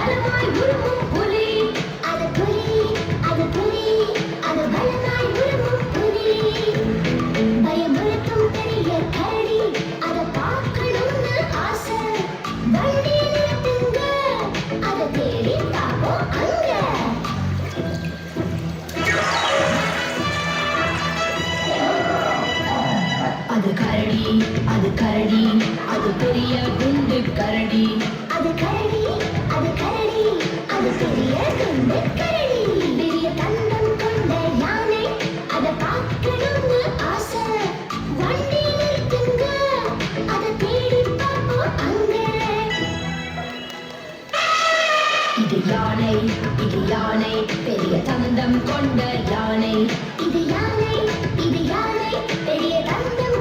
பலமாய் உருமும் புலி. அது புலி, அது புலி, அது பலமாய் உருமும் புலி. பயமுறுத்தும் பெரிய கரடி, அதை பார்க்கணும்னு ஆசை. வண்டியை நிறுத்துங்க, அதை தேடி பார்ப்போம் அங்க. அது கரடி, அது கரடி, அது பெரிய குண்டு கரடி. அது கரடி, அது கரடி, அது பெரிய குண்டு கரடி. பெரிய தந்தம் கொண்ட யானை, அதை பார்க்கணும்னு ஆசை. வண்டி நிறுத்துங்க, அதை தேடி பார்ப்போம் அங்க. இது யானை, இது யானை, பெரிய தந்தம் கொண்ட யானை. இது யானை, இது யானை, பெரிய தந்தம்